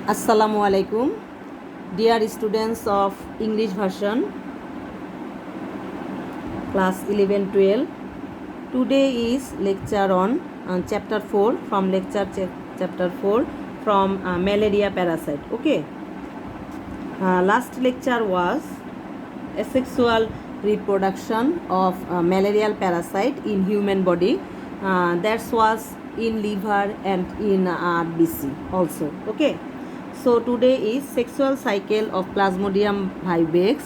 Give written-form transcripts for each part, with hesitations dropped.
Assalamu alaikum, dear students of English version, class 11-12. Today is lecture on chapter 4 from chapter 4 from malaria parasite. Okay. Last lecture was asexual reproduction of malarial parasite in human body. That was in liver and in RBC also. Okay. So today is sexual cycle of Plasmodium vivax.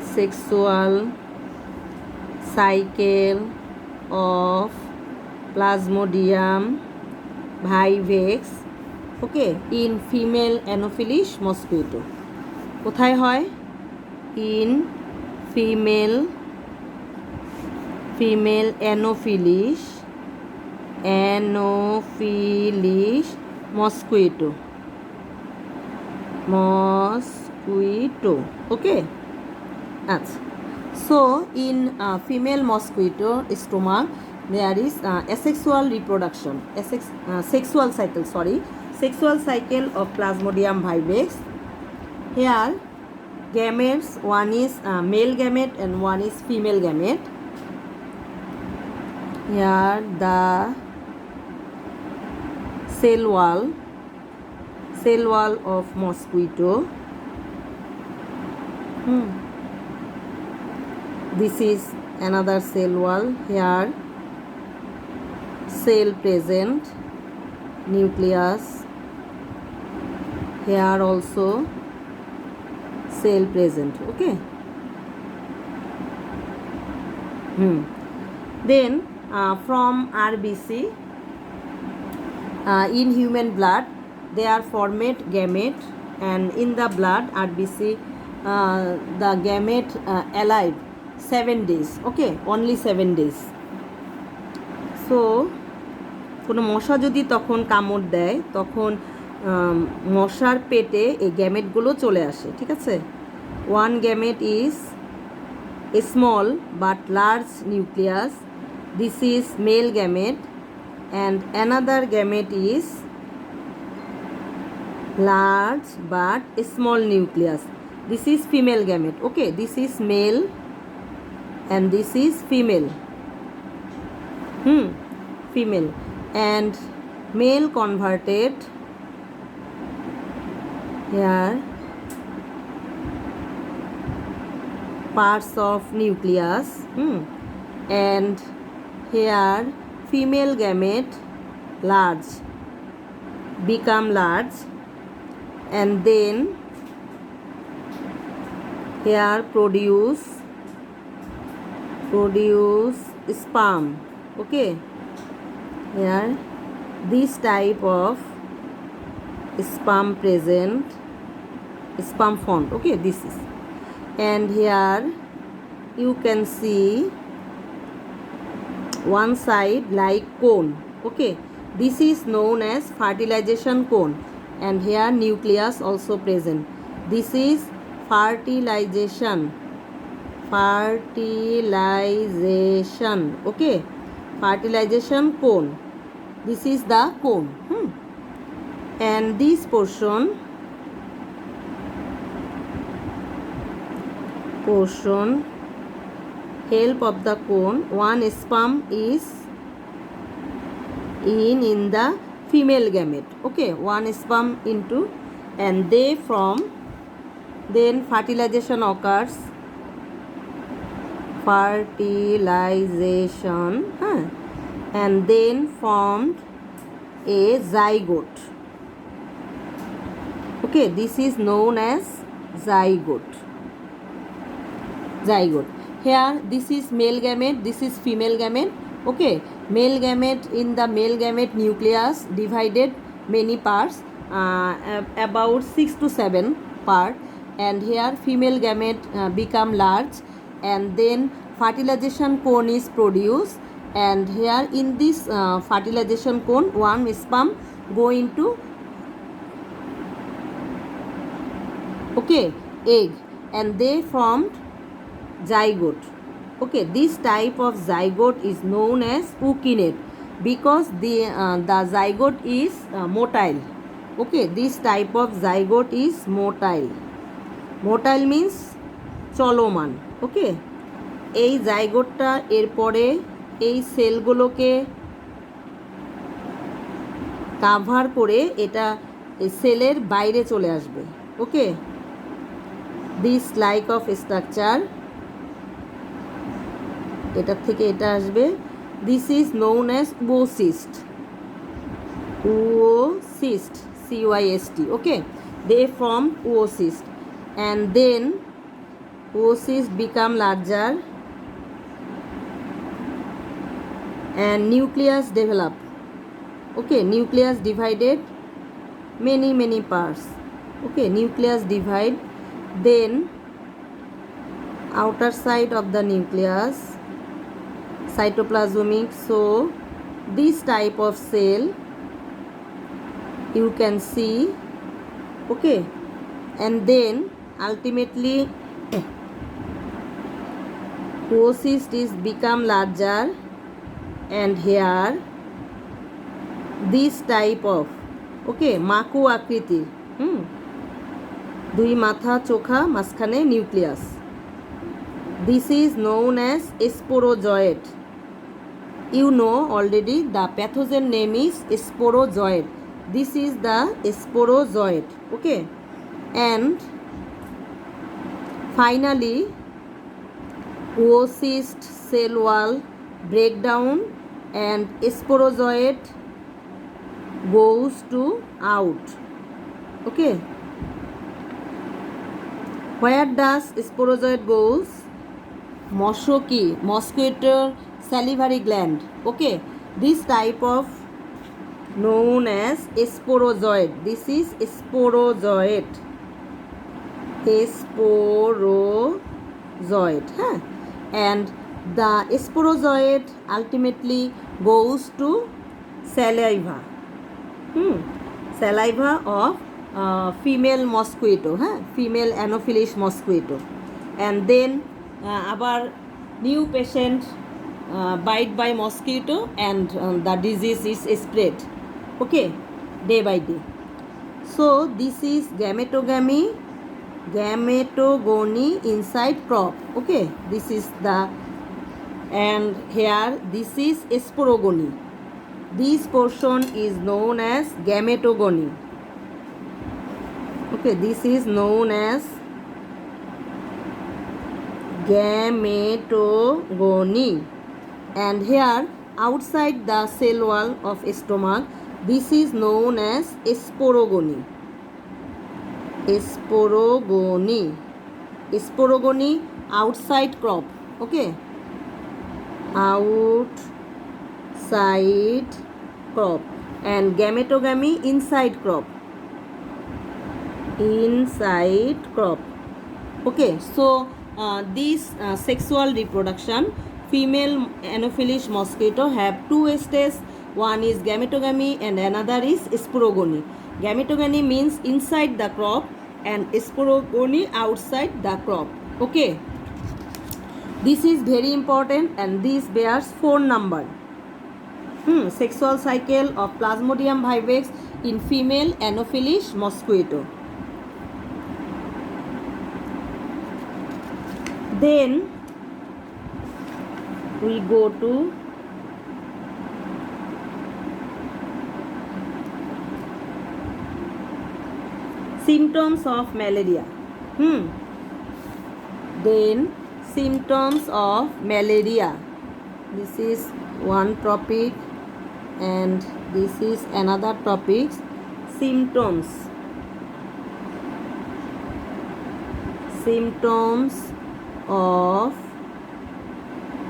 Sexual cycle of Plasmodium vivax, okay, in female Anopheles mosquito. কোথায় হয়? In female Anopheles mosquito. Okay. So in female mosquito stomach there is asexual reproduction, sexual cycle of Plasmodium vivax. Here gametes, one is male gamete and one is female gamete. Here the cell wall of mosquito. This is another cell wall. Here cell present, nucleus. Here also cell present. Okay. Then from RBC, in human blood they are formed gamete, and in the blood RBC the gamete alive 7 days. Okay, only 7 days. So কোনো মশা যদি তখন কামড় দেয় তখন মশার পেটে এই গ্যামেটগুলো চলে আসে, ঠিক আছে? One gamete is small but large nucleus. This is male gamete, and another gamete is large but small nucleus. This is female gamete. Okay, this is male and this is female. Female and male converted. Here parts of nucleus, and here female gamete become large, and then here produce sperm. Okay, here this type of sperm present, sperm formed. Okay, this is, and here you can see one side like cone. Okay, this is known as fertilization cone, and here nucleus also present. This is fertilization. Okay, fertilization cone. This is the cone. And this portion help of the cone, one sperm is in the female gamete. Okay, one sperm into, and they form, then fertilization occurs. And then formed a zygote. Okay, this is known as zygote. Here this is male gamete, this is female gamete. Okay, male gamete, in the male gamete nucleus divided many parts, about 6 to 7 part, and here female gamete become large, and then fertilization cone is produced, and here in this fertilization cone one sperm go into egg, and they formed zygote. Okay, this type of zygote is known as ookinete because the zygote is motile. Okay, this type of zygote is motile. Motile means চলমান. ওকে, এই জাইগোটটা এরপরে এই সেলগুলোকে cover করে এটা সেলের বাইরে চলে আসবে. Okay, this like of structure, এটার থেকে এটা আসবে. This is known as oocyst. oocyst, cyst. Okay, they form oocyst, and then oocyst become larger and nucleus develop. Okay, nucleus divided many parts. Okay, nucleus divide, then outer side of the nucleus cytoplasmic. So this type of cell you can see. Okay, and then ultimately oocyst is become larger, and here this type of, okay, মাকু আকৃতির, দুই মাথা চোখা মাঝখানে nucleus. This is known as sporozoid. You know already the pathogen name is sporozoid. This is the sporozoid. Okay, and finally oocyst cell wall breakdown and sporozoid goes to out. Okay, where does sporozoid goes? Moshoki, mosquito salivary gland. Okay, this type of known as sporozoid. This is sporozoid. Sporozoid. Huh? And the sporozoid ultimately goes to saliva. Saliva of female mosquito. Huh? Female Anopheles mosquito. And then our new patient bite by mosquito, and the disease is spread. Okay, day by day. So this is gametogamy, gametogony inside crop. Okay, this is the, and here this is sporogony. This portion is known as gametogony. Okay, this is known as gametogony. And here outside the cell wall of stomach, this is known as sporogony. Sporogony. Sporogony outside crop. Okay, outside crop. And gametogamy inside crop. Inside crop. Okay, so this sexual reproduction, female Anopheles mosquito have two stages. One is gametogamy and another is sporogony. Gametogamy means inside the crop and sporogony outside the crop. Okay, this is very important, and this bears 4 number. Sexual cycle of Plasmodium vivax in female Anopheles mosquito. Then we go to symptoms of malaria. Then symptoms of malaria. This is one topic and this is another topic. Symptoms. Symptoms of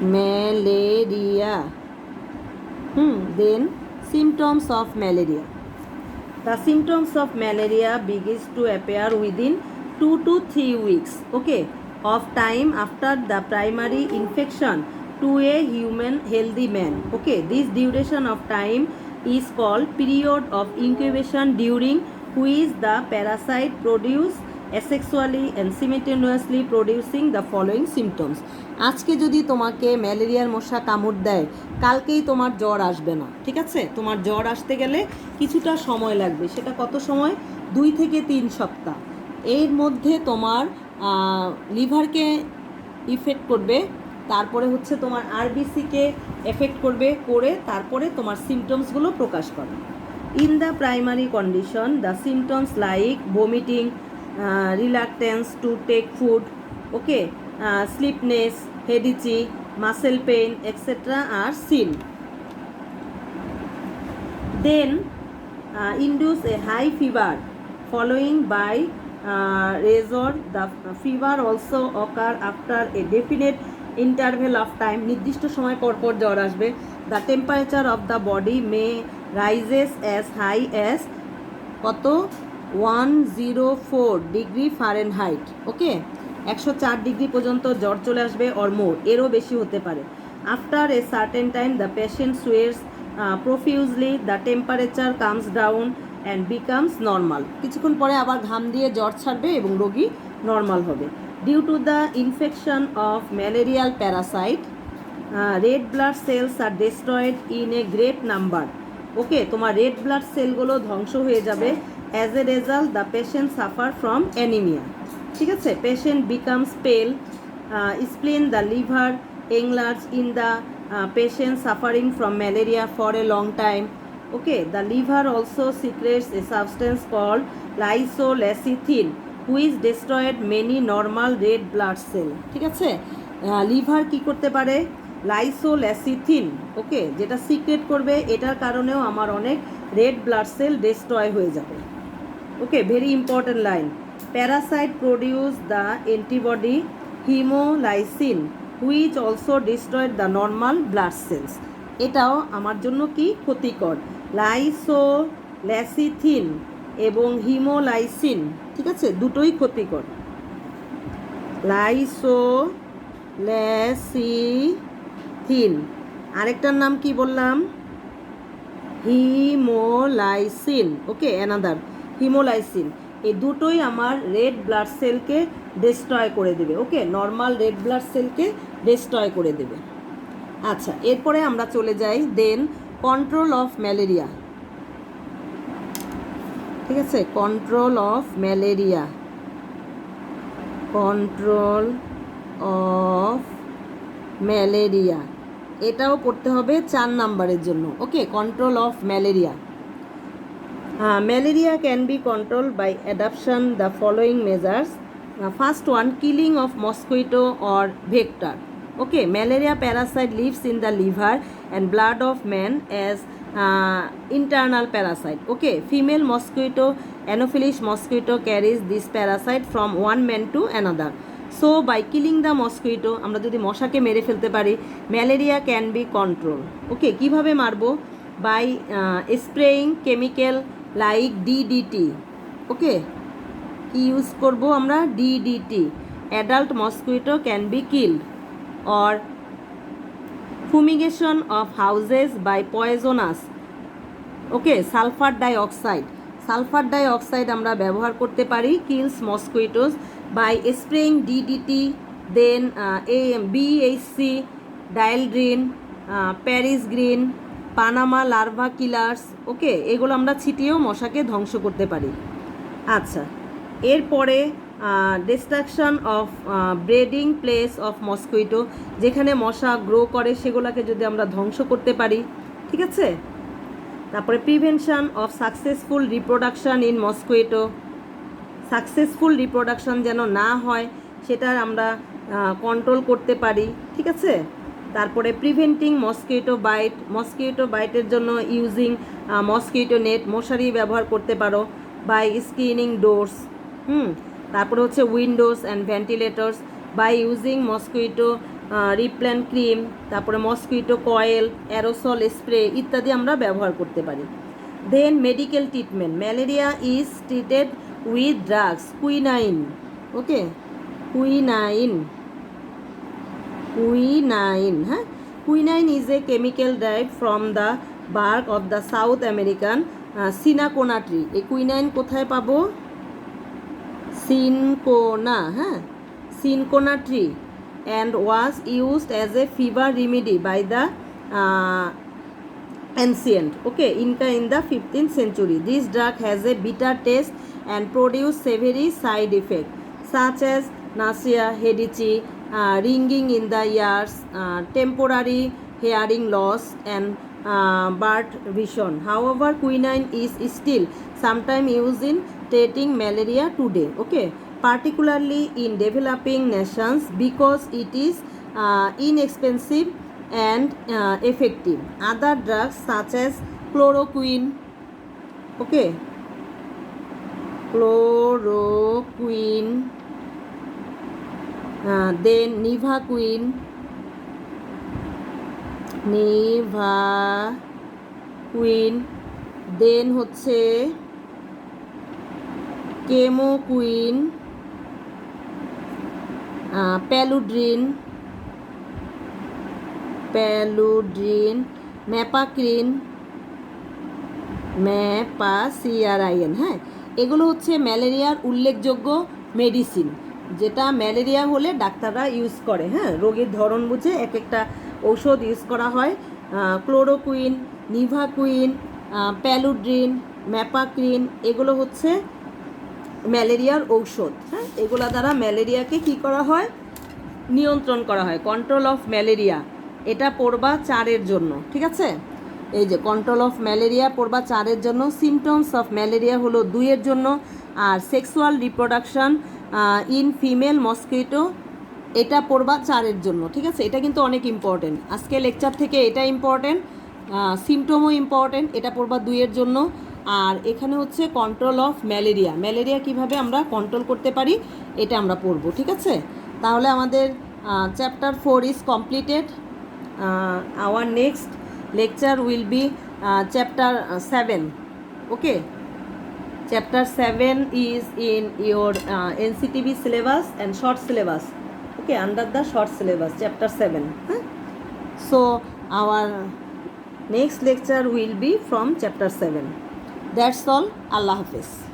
malaria. Then symptoms of malaria. The symptoms of malaria begins to appear within 2 to 3 weeks, okay, of time after the primary infection to a human healthy man. Okay, this duration of time is called period of incubation, during which the parasite produce asexually and simultaneously producing the following symptoms. আজকে যদি তোমাকে ম্যালেরিয়ার মশা কামড় দেয়, কালকেই তোমার জ্বর আসবে না, ঠিক আছে? তোমার জ্বর আসতে গেলে কিছুটা সময় লাগবে। সেটা কত সময়? 2 থেকে 3 সপ্তাহ। এর মধ্যে তোমার লিভারকে ইফেক্ট করবে, তারপরে হচ্ছে তোমার আরবিসিকে এফেক্ট করে তারপরে তোমার সিমটমসগুলো প্রকাশ পাবে। In the primary condition the symptoms like vomiting, reluctance to take food, okay, sleepiness, headache, muscle pain, etc. are seen. Then induce a high fever following by razor. The fever also occur after a definite interval of time. নির্দিষ্ট সময় পর জ্বর আসবে। The temperature of the body may rises as high as কত 104 degree Fahrenheit, ওকে, 104 degree পর্যন্ত জ্বর চলে আসবে, অর মোর, এরও বেশি হতে পারে। After a certain time the patient sweats profusely, the temperature comes down and becomes normal. কিছুক্ষণ পরে আবার ঘাম দিয়ে জ্বর ছাড়বে এবং রোগী নর্মাল হবে। Due to the infection of malarial parasite red blood cells are destroyed in a great number, okay, তোমার রেড ব্লাড সেলগুলো ধ্বংস হয়ে যাবে। As a result the patient suffer from anaemia, ঠিক আছে? Patient becomes pale, spleen the liver enlarge in the patient suffering from malaria for a long time, okay. The liver also secretes a substance called lysolecithin which destroyed many normal red blood cell, ঠিক আছে? Liver কি করতে পারে? লাইসোলেসিথিন, ওকে, যেটা secret করবে, এটার কারণেও আমার অনেক রেড ব্লাড সেল ডিস্ট্রয় হয়ে যাবে, okay. Very important line. Parasite produce the antibody haemolysin which also destroyed the normal blood cells. এটাও আমার জন্য কি ক্ষতিকর। লাইসোলেসিথিন এবং হিমোলাইসিন, ঠিক আছে, দুটোই ক্ষতিকর। লাইসোলেসিথিন, আরেকটার নাম কি বললাম? হিমোলাইসিন, ওকে, অ্যানাদার হিমোলাইসিন। এই দুটোই আমার রেড ব্লাড সেলকে ডিস্ট্রয় করে দেবে, ওকে, নর্মাল রেড ব্লাড সেলকে ডিস্ট্রয় করে দেবে। আচ্ছা, এরপরে আমরা চলে যাই দেন কন্ট্রোল অফ ম্যালেরিয়া, ঠিক আছে? Control of malaria, control of malaria, এটাও পড়তে হবে 4 নাম্বারের জন্য, okay. Control of malaria, malaria can be control by adoption the following measures. First one, killing of mosquito or vector, okay. Malaria parasite lives in the liver and blood of man as internal parasite, okay. Female mosquito Anopheles mosquito carries this parasite from one man to another. So by killing the mosquito, আমরা যদি মশাকে মেরে ফেলতে পারি, malaria can be control, okay. কিভাবে মারবো? By spraying chemical like DDT, okay. কি use করব আমরা? DDT. Adult mosquito can be killed. Or fumigation of houses by poisonous, okay, sulphur dioxide. Sulphur dioxide আমরা ব্যবহার করতে পারি, kills mosquitoes by spraying DDT, then BHC, dieldrin, Paris green, Panama larva killers, okay, এগুলো আমরা ছিটিয়েও মশাকে ধ্বংস করতে পারি। আচ্ছা, এরপরে destruction of breeding place of Mosquitto, যেখানে মশা গ্রো করে সেগুলোকে যদি আমরা ধ্বংস করতে পারি, ঠিক আছে? তারপরে prevention of successful reproduction in mosquito, successful reproduction যেন না হয় সেটা আমরা কন্ট্রোল করতে পারি, ঠিক আছে? তারপরে প্রিভেন্টিং মসকিটো বাইট, মসকিটো বাইটের জন্য ইউজিং মসকিটো নেট, মশারি ব্যবহার করতে পারো, বাই স্ক্রিনিং ডোরস, তারপরে হচ্ছে windows and ventilators, by using mosquito repellent cream, তারপরে মসকিটো কয়েল, অ্যারোসল স্প্রে ইত্যাদি আমরা ব্যবহার করতে পারি। Then medical treatment, malaria is treated with drugs, quinine, okay, quinine, হ্যাঁ, quinine is a chemical derived from the bark of the South American cinchona tree. এই quinine কোথায় পাবো? cinchona, cinchona tree, and was used as a fever remedy by the ancient Inca in the 15th century. This drug has a bitter taste and produce severe side effects such as nausea, headache, ringing in the ears, temporary hearing loss, and blurred vision. However, quinine is still sometimes used in treating malaria today, particularly in developing nations because it is inexpensive and effective. Other drugs such as chloroquine, then nivaquine, then হচ্ছে কেমোকুইন, প্যালুড্রিন, ম্যাপাসিয়ারাইন। এগুলো হচ্ছে ম্যালেরিয়ার উল্লেখযোগ্য medicine, যেটা malaria হলে ডাক্তাররা use করে। রোগীর ধরন বুঝে এক একটা ঔষধ ইউজ করা হয়। ক্লোরোকুইন, নিভাকুইন, প্যালুড্রিন, ম্যাপাক্রিন এগুলো হচ্ছে ম্যালেরিয়ার ঔষধ। এগুলো দ্বারা ম্যালেরিয়াকে কি করা হয়? নিয়ন্ত্রণ করা হয়। কন্ট্রোল অফ ম্যালেরিয়া এটা পড়বা 4-এর জন্য, ঠিক আছে? এই যে কন্ট্রোল অফ ম্যালেরিয়া পড়বা 4-এর জন্য, সিমটমস অফ ম্যালেরিয়া হলো 2-এর জন্য, আর sexual reproduction in female mosquito এটা পড়বা 4-এর জন্য, ঠিক আছে? এটা কিন্তু অনেক ইম্পর্টেন্ট, আজকে লেকচার থেকে এটা ইম্পর্টেন্ট, সিমটমও ইম্পর্টেন্ট, এটা পড়বা 2-এর জন্য। আর এখানে হচ্ছে কন্ট্রোল অফ ম্যালেরিয়া কিভাবে আমরা কন্ট্রোল করতে পারি এটা আমরা পড়ব, ঠিক আছে? তাহলে আমাদের chapter 4 is completed. Hour next lecture will be chapter 7. Chapter 7 is in your NCTB syllabus and short syllabus, under the short syllabus chapter 7. So our next lecture will be from chapter 7. That's all. Allah Hafiz.